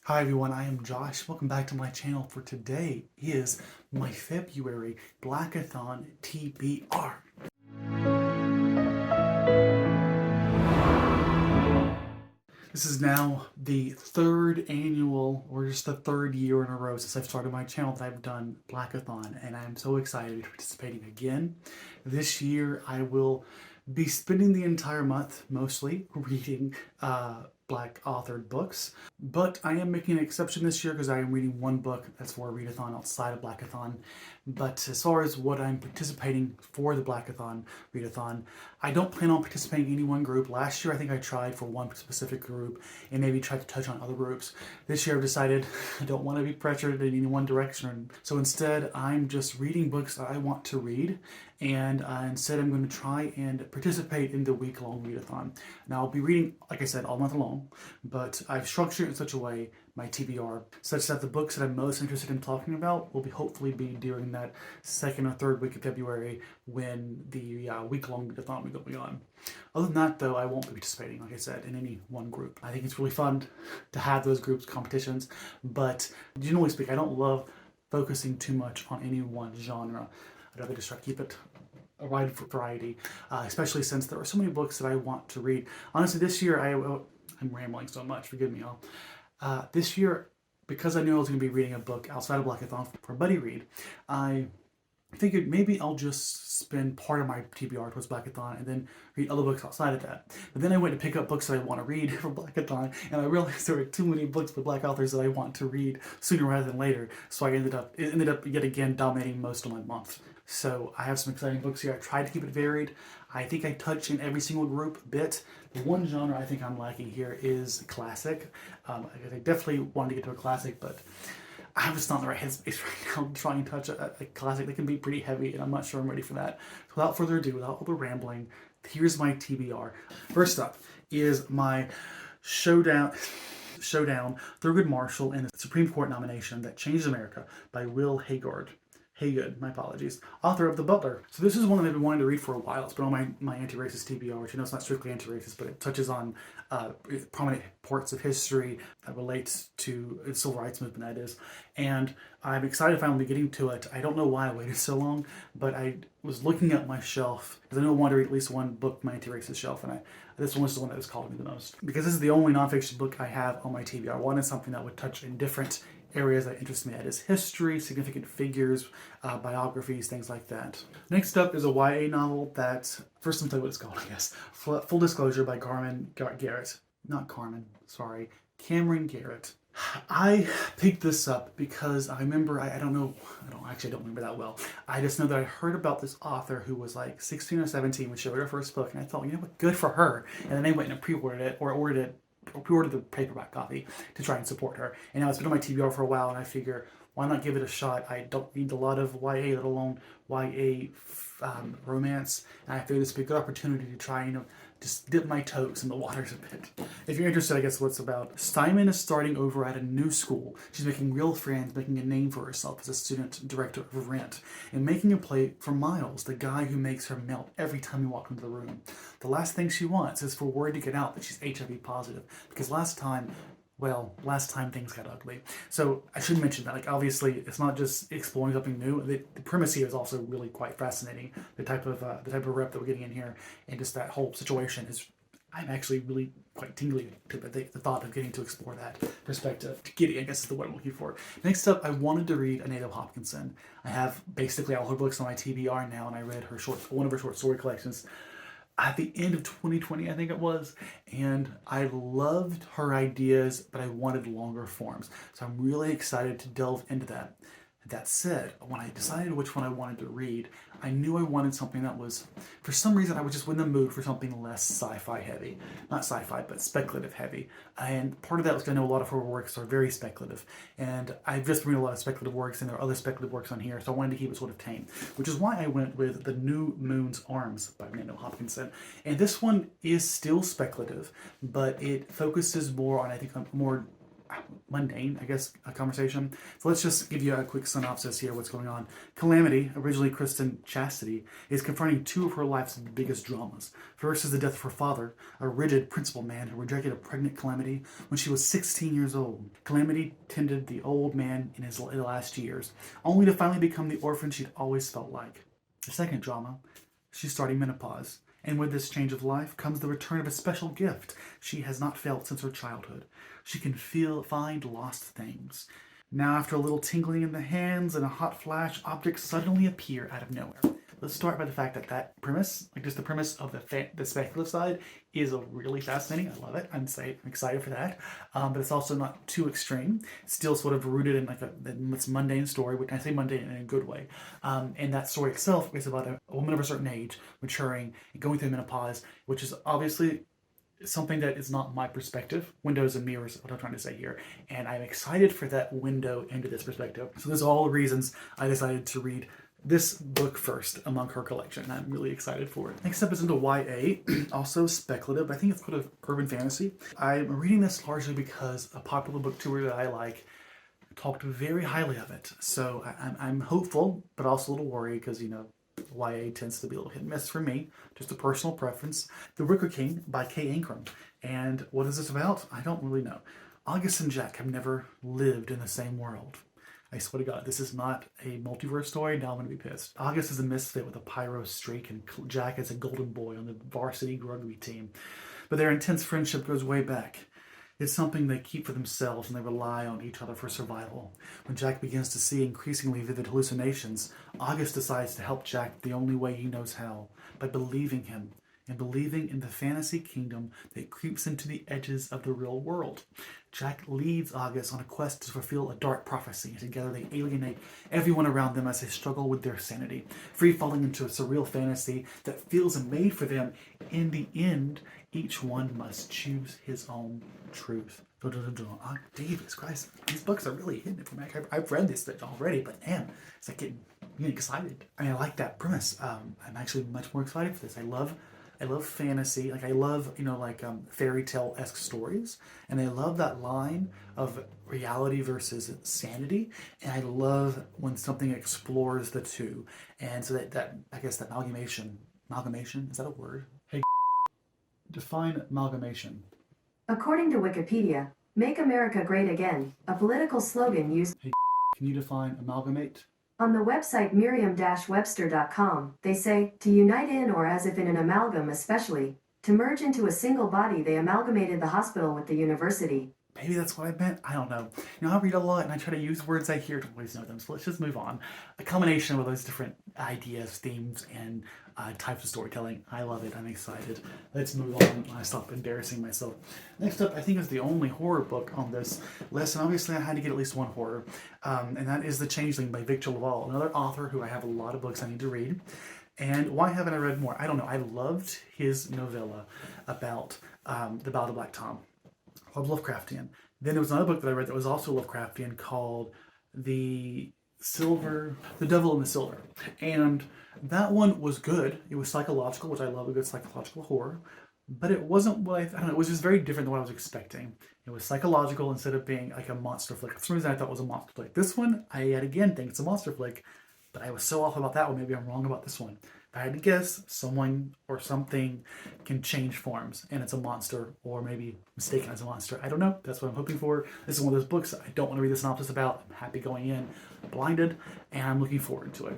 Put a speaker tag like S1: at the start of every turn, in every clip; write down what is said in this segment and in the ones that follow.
S1: Hi everyone, I am Josh. Welcome back to my channel. For today is my February Blackathon TBR. This is now the third annual, or just the third year in a row since I've started my channel that I've done Blackathon, and I'm so excited to be participating again. This year I will be spending the entire month mostly reading Black authored books, but I am making an exception this year because I am reading one book that's for a readathon outside of Blackathon. But as far as what I'm participating for the Blackathon readathon, I don't plan on participating in any one group. Last year I think I tried for one specific group and maybe tried to touch on other groups. This year I've decided I don't want to be pressured in any one direction. So instead I'm just reading books that I want to read, and instead I'm going to try and participate in the week-long readathon. Now I'll be reading, like I said, all month long, but I've structured it in such a way, my TBR, such that the books that I'm most interested in talking about will hopefully be during that second or third week of February when the week-long readathon will be going on. Other than that, though, I won't be participating, like I said, in any one group. I think it's really fun to have those groups competitions, but generally speaking, I don't love focusing too much on any one genre. I'd rather just try to keep it a wide variety, especially since there are so many books that I want to read. Honestly, this year, I'm rambling so much, forgive me all. This year, because I knew I was going to be reading a book outside of Blackathon for a buddy read, I figured maybe I'll just spend part of my TBR towards Blackathon and then read other books outside of that. But then I went to pick up books that I want to read for Blackathon, and I realized there were too many books by Black authors that I want to read sooner rather than later. So it ended up yet again dominating most of my month. So I have some exciting books here. I tried to keep it varied. I think I touch in every single group a bit. The one genre I think I'm lacking here is classic. I definitely wanted to get to a classic, but I'm just not in the right headspace right now to try and touch a classic that can be pretty heavy, and I'm not sure I'm ready for that. So without further ado, without all the rambling, here's my TBR. First up is my Showdown Thurgood Marshall and the Supreme Court Nomination That Changed America by Will Haygood. Haygood, my apologies, author of The Butler. So this is one that I've been wanting to read for a while. It's been on my anti-racist TBR, which I know it's not strictly anti-racist, but it touches on prominent parts of history that relates to the civil rights movement, that is. And I'm excited finally getting to it. I don't know why I waited so long, but I was looking at my shelf, because I know I wanted to read at least one book from my anti-racist shelf, and this one was the one that was calling me the most. Because this is the only nonfiction book I have on my TBR. I wanted something that would touch in different areas that interest me. That is history, significant figures, biographies, things like that. Next up is a YA novel that, first let me tell you what it's called, I guess. Full Disclosure by Camryn Garrett. Not Carmen, sorry. Camryn Garrett. I picked this up because I remember, I don't remember that well. I just know that I heard about this author who was like 16 or 17 when she wrote her first book, and I thought, you know what, good for her. And then I went and pre-ordered it, or pre-ordered the paperback copy to try and support her. And now it's been on my TBR for a while, and I figure, why not give it a shot? I don't read a lot of YA, let alone YA romance, and I figured this would be a good opportunity to try and just dip my toes in the waters a bit. If you're interested, I guess what it's about. Simon is starting over at a new school. She's making real friends, making a name for herself as a student director of Rent, and making a play for Miles, the guy who makes her melt every time you walk into the room. The last thing she wants is for word to get out that she's HIV positive, because last time things got ugly. So I should mention that, like, obviously it's not just exploring something new. The premise here is also really quite fascinating. The type of rep that we're getting in here, and just that whole situation is, I'm actually really quite tingly to the thought of getting to explore that perspective. Giddy, I guess is the word I'm looking for. Next up, I wanted to read Nalo Hopkinson. I have basically all her books on my TBR now, and I read one of her short story collections at the end of 2020, I think it was, and I loved her ideas, but I wanted longer forms. So I'm really excited to delve into that. That said, when I decided which one I wanted to read, I knew I wanted something that was, for some reason, I was just in the mood for something less sci-fi heavy. Not sci-fi, but speculative heavy. And part of that was because I know a lot of her works are very speculative. And I've just read a lot of speculative works, and there are other speculative works on here, so I wanted to keep it sort of tame. Which is why I went with The New Moon's Arms by Nalo Hopkinson. And this one is still speculative, but it focuses more on, I think, more mundane, I guess, a conversation. So let's just give you a quick synopsis here, what's going on. Calamity, originally Kristen Chastity, is confronting two of her life's biggest dramas. First is the death of her father, a rigid principal man who rejected a pregnant Calamity when she was 16 years old. Calamity tended the old man in his last years, only to finally become the orphan she'd always felt like. The second drama, she's starting menopause. And with this change of life comes the return of a special gift she has not felt since her childhood. She can find lost things. Now, after a little tingling in the hands and a hot flash, objects suddenly appear out of nowhere. Let's start by the fact that that premise, like just the premise of the speculative side, is really fascinating. I love it. I'm excited for that. But it's also not too extreme. It's still sort of rooted in like this mundane story, which I say mundane in a good way. And that story itself is about a woman of a certain age maturing and going through menopause, which is obviously something that is not my perspective. Windows and mirrors, what I'm trying to say here. And I'm excited for that window into this perspective. So those are all the reasons I decided to read this book first among her collection, and I'm really excited for it. Next up is into YA, also speculative. I think it's called urban fantasy. I'm reading this largely because a popular booktuber that I like talked very highly of it. So I'm hopeful, but also a little worried because, you know, YA tends to be a little hit and miss for me. Just a personal preference. The Wicker King by Ancrum. And what is this about? I don't really know. August and Jack have never lived in the same world. I swear to God, this is not a multiverse story. Now I'm going to be pissed. August is a misfit with a pyro streak, and Jack is a golden boy on the varsity rugby team. But their intense friendship goes way back. It's something they keep for themselves, and they rely on each other for survival. When Jack begins to see increasingly vivid hallucinations, August decides to help Jack the only way he knows how, by believing him, and believing in the fantasy kingdom that creeps into the edges of the real world. Jack leads August on a quest to fulfill a dark prophecy, and together they alienate everyone around them as they struggle with their sanity, free falling into a surreal fantasy that feels made for them. In the end, each one must choose his own truth. Oh, Davis Christ, these books are really hitting it for me. I've read this already, but man, it's like getting excited. I mean, I like that premise. I'm actually much more excited for this. I love fantasy. Like I love, fairy tale-esque stories. And I love that line of reality versus sanity. And I love when something explores the two. And so that I guess that amalgamation, is that a word? Hey, define amalgamation.
S2: According to Wikipedia, Make America Great Again, a political slogan used.
S1: Hey, can you define amalgamate?
S2: On the website Merriam-Webster.com, they say, to unite in or as if in an amalgam especially, to merge into a single body. They amalgamated the hospital with the university.
S1: Maybe that's what I meant. I don't know. I read a lot and I try to use words I hear to always know them. So let's just move on. A combination of those different ideas, themes, and types of storytelling. I love it. I'm excited. Let's move on. I stop embarrassing myself. Next up, I think is the only horror book on this list, and obviously I had to get at least one horror, and that is The Changeling by Victor Lavalle, another author who I have a lot of books I need to read. And why haven't I read more? I don't know. I loved his novella about the Ballad of Black Tom. Lovecraftian. Then there was another book that I read that was also Lovecraftian called The Devil in the Silver. And that one was good. It was psychological, which I love a good psychological horror. But it wasn't what I don't know, it was just very different than what I was expecting. It was psychological instead of being like a monster flick. For some reason I thought it was a monster flick. This one, I yet again think it's a monster flick, but I was so off about that one. Maybe I'm wrong about this one. If I had to guess, someone or something can change forms, and it's a monster, or maybe mistaken as a monster. I don't know. That's what I'm hoping for. This is one of those books I don't want to read the synopsis about. I'm happy going in blinded, and I'm looking forward to it.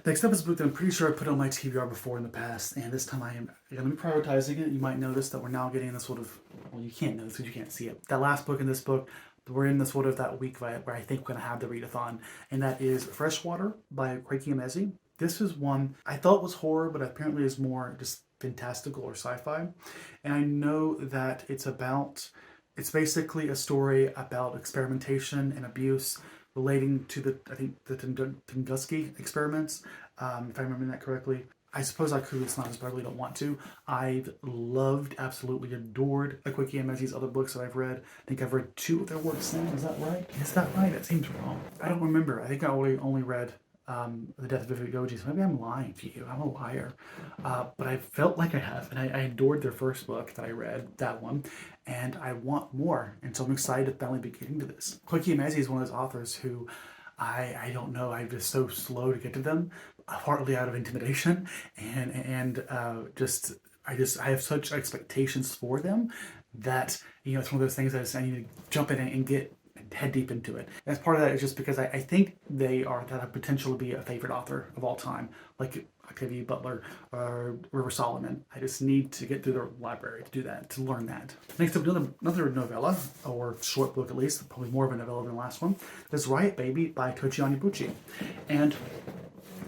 S1: Next up is a book that I'm pretty sure I put on my TBR before in the past, and this time I am going to be prioritizing it. You might notice that we're now getting this sort of, well, you can't notice because you can't see it. That last book in this book, we're in the sort of that week where I think we're going to have the readathon, and that is Freshwater by Akwaeke Emezi. This is one I thought was horror, but apparently is more just fantastical or sci-fi. And I know that it's basically a story about experimentation and abuse relating to the Tunguski experiments, if I remember that correctly. I suppose I could read synopsis, but I really don't want to. I've loved, absolutely adored Akwaeke Emezi's other books that I've read. I think I've read 2 of their works now. Is that right? Is that right? That seems wrong. I don't remember. I think I only read The Death of Vivigoji. So maybe I'm lying to you. I'm a liar. But I felt like I have. And I adored their first book that I read, that one. And I want more. And so I'm excited to finally be getting to this. Akwaeke Emezi is one of those authors who I don't know. I'm just so slow to get to them, partly out of intimidation and I have such expectations for them that it's one of those things that I need to jump in and get head deep into it. And as part of that is just because I think they have potential to be a favorite author of all time, like Octavia Butler or River Solomon. I just need to get through their library to do that, to learn that. Next up, another novella, or short book at least, probably more of a novella than the last one, is Riot Baby by Tochi Onyebuchi. And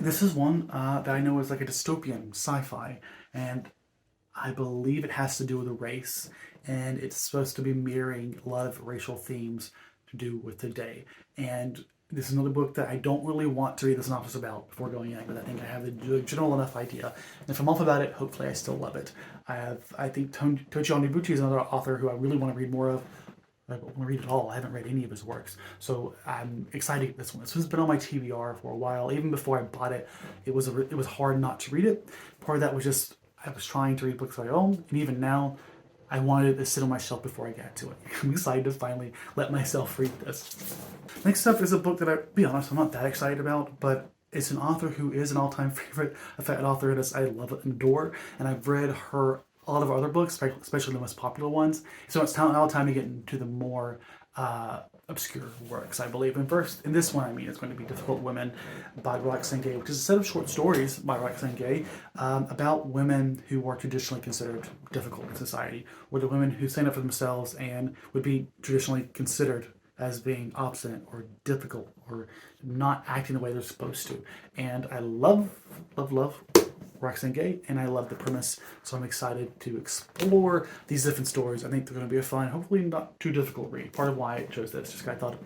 S1: this is one that I know is like a dystopian sci-fi, and I believe it has to do with a race, and it's supposed to be mirroring a lot of racial themes to do with today. And this is another book that I don't really want to read the synopsis about before going in, but I think I have the general enough idea. And if I'm off about it, hopefully I still love it. I think Tochi Onyebuchi is another author who I really want to read more of. I want to read it all. I haven't read any of his works. So I'm excited to get this one. This has been on my TBR for a while. Even before I bought it, it was hard not to read it. Part of that was just I was trying to read books on my own, and even now, I wanted it to sit on my shelf before I got to it. I'm excited to finally let myself read this. Next up is a book that I'll be honest, I'm not that excited about, but it's an author who is an all-time favorite, a fat author that I love and adore, and I've read a lot of her other books, especially the most popular ones. So it's now time to get into the more obscure works, I believe. And first, in this one, it's going to be Difficult Women by Roxane Gay, which is a set of short stories by Roxane Gay about women who are traditionally considered difficult in society, or the women who stand up for themselves and would be traditionally considered as being obstinate or difficult or not acting the way they're supposed to. And I love Roxane Gay, and I love the premise, so I'm excited to explore these different stories. I think they're going to be a fun, hopefully not too difficult read. Part of why I chose this, just I thought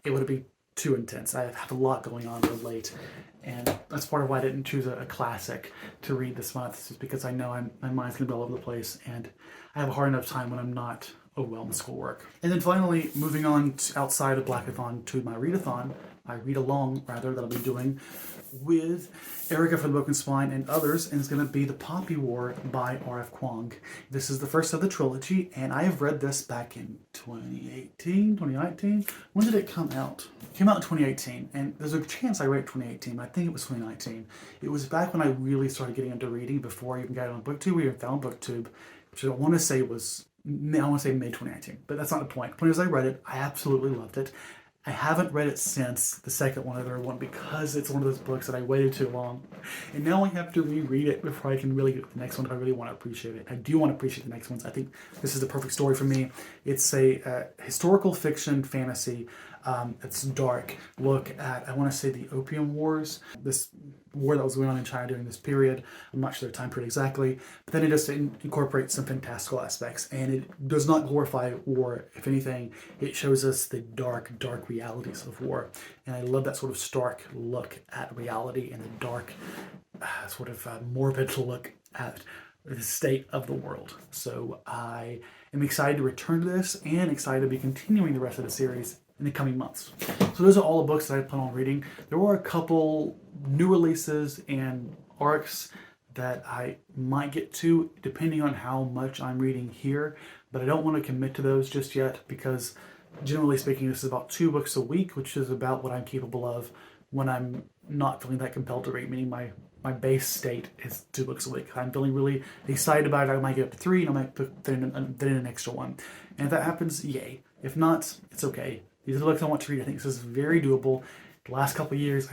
S1: it would be too intense. I have a lot going on of late, and that's part of why I didn't choose a classic to read this month, is because I know my mind's going to be all over the place, and I have a hard enough time when I'm not overwhelmed with schoolwork. And then finally, moving on outside of Blackathon to my readathon, my read-along, rather, that I'll be doing with Erica from the Broken Spine and others, and it's going to be The Poppy War by R.F. Kuang. This is the first of the trilogy, and I have read this back in 2019. When did it come out? It came out in 2018, and there's a chance I read it in 2018, but I think it was 2019. It was back when I really started getting into reading, before I even got it on BookTube. We even found BookTube, which I want to say was, I want to say mid 2019, but that's not the point. The point is I read it. I absolutely loved it. I haven't read it since the second one, or the third one, because it's one of those books that I waited too long. And now I have to reread it before I can really get to the next one if I really want to appreciate it. I do want to appreciate the next ones. I think this is the perfect story for me. It's a historical fiction fantasy. It's dark look at, I want to say, the Opium Wars, this war that was going on in China during this period. I'm not sure the time period exactly, but then it just incorporates some fantastical aspects, and it does not glorify war. If anything, it shows us the dark realities of war, and I love that sort of stark look at reality and the dark, morbid look at the state of the world. So I am excited to return to this, and excited to be continuing the rest of the series in the coming months. So those are all the books that I plan on reading. There were a couple new releases and arcs that I might get to, depending on how much I'm reading here, but I don't want to commit to those just yet, because generally speaking, this is about 2 books a week, which is about what I'm capable of when I'm not feeling that compelled to read, meaning my base state is 2 books a week. If I'm feeling really excited about it, I might get up to 3, and I might put in an extra one. And if that happens, yay. If not, it's okay. These are the books I want to read. I think this is very doable. The last couple of years,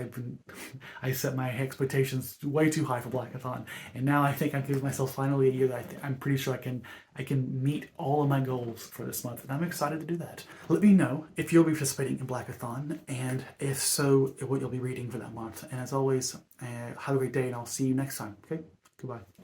S1: I set my expectations way too high for Blackathon, and now I think I've given myself finally a year that I'm pretty sure I can meet all of my goals for this month, and I'm excited to do that. Let me know if you'll be participating in Blackathon, and if so, what you'll be reading for that month. And as always, have a great day, and I'll see you next time. Okay, goodbye.